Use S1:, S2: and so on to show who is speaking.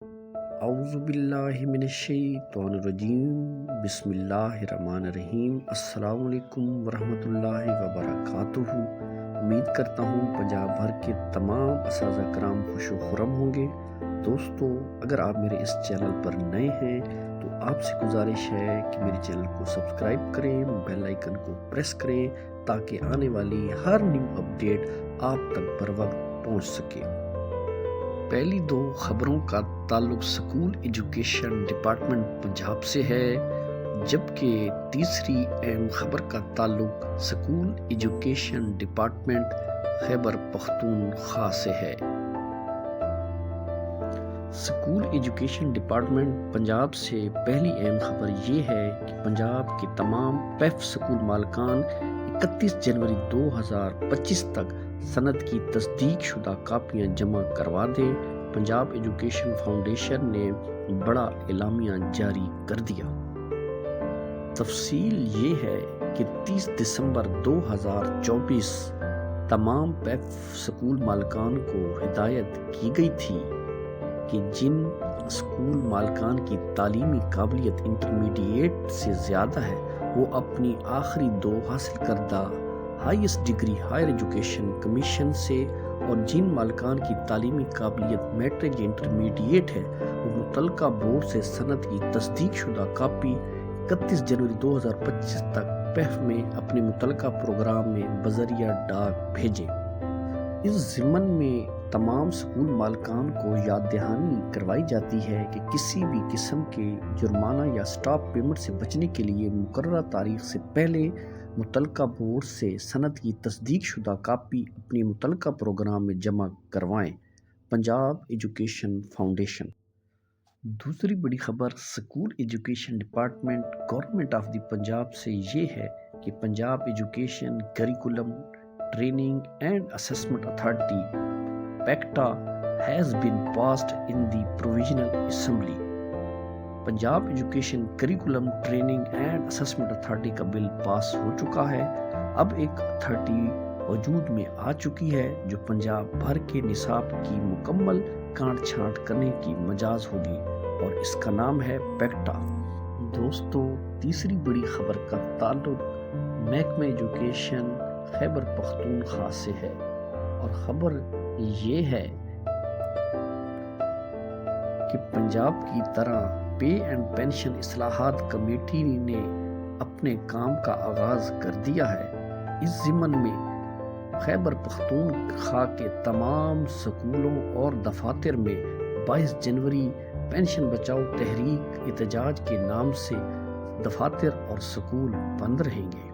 S1: اعوذ باللہ من الشیطان الرجیم، بسم اللہ الرحمن الرحیم۔ السلام علیکم ورحمۃ اللہ وبرکاتہ۔ امید کرتا ہوں پنجاب بھر کے تمام اساتذہ کرام خوش و خرم ہوں گے۔ دوستو، اگر آپ میرے اس چینل پر نئے ہیں تو آپ سے گزارش ہے کہ میرے چینل کو سبسکرائب کریں، بیل آئیکن کو پریس کریں تاکہ آنے والی ہر نیو اپڈیٹ آپ تک بر وقت پہنچ سکے۔ پہلی دو خبروں کا تعلق اسکول ایجوکیشن ڈپارٹمنٹ پنجاب سے ہے، جبکہ تیسری اہم خبر کا تعلق school education department Khyber Pakhtunkhwa سے ہے۔ اسکول ایجوکیشن ڈپارٹمنٹ پنجاب سے پہلی اہم خبر یہ ہے کہ پنجاب کے تمام پیف اسکول مالکان 31 جنوری 2025 تک سند کی تصدیق شدہ کاپیاں جمع کروا دیں۔ پنجاب ایجوکیشن فاؤنڈیشن نے بڑا اعلامیہ جاری کر دیا۔ تفصیل یہ ہے کہ 30 دسمبر 2024 تمام پیف اسکول مالکان کو ہدایت کی گئی تھی کہ جن اسکول مالکان کی تعلیمی قابلیت انٹرمیڈیٹ سے زیادہ ہے وہ اپنی آخری دو حاصل کردہ highest degree higher education commission سے، اور جن مالکان کی تعلیمی قابلیت میٹرک یا انٹرمیڈیٹ ہے وہ متعلقہ بورڈ سے سند کی تصدیق شدہ کاپی 31 جنوری 2025 تک پیف میں اپنے متعلقہ پروگرام میں بذریعہ ڈاک بھیجیں۔ اس ضمن میں تمام اسکول مالکان کو یاد دہانی کروائی جاتی ہے کہ کسی بھی قسم کے جرمانہ یا اسٹاپ پیمنٹ سے بچنے کے لیے مقررہ تاریخ سے پہلے متعلقہ بورڈ سے سند کی تصدیق شدہ کاپی اپنی متعلقہ پروگرام میں جمع کروائیں۔ Punjab education foundation. دوسری بڑی خبر school education department government of the Punjab سے یہ ہے کہ Punjab education curriculum training and assessment authority PECTA has been passed in the provincial assembly. Punjab education curriculum training and assessment authority کا بل پاس ہو چکا ہے۔ اب ایک اتھارٹی وجود میں آ چکی ہے جو پنجاب بھر کے نصاب کی مکمل کانٹ چھانٹ کرنے کی مجاز ہوگی، اور اس کا نام ہے پیکٹا۔ دوستو، تیسری بڑی خبر کا تعلق محکمہ ایجوکیشن خیبر پختونخوا سے ہے، اور خبر یہ ہے کہ پنجاب کی طرح پے اینڈ پینشن اصلاحات کمیٹی نے اپنے کام کا آغاز کر دیا ہے۔ اس ضمن میں خیبر پختونخوا کے تمام سکولوں اور دفاتر میں 22 جنوری پینشن بچاؤ تحریک احتجاج کے نام سے دفاتر اور سکول بند رہیں گے۔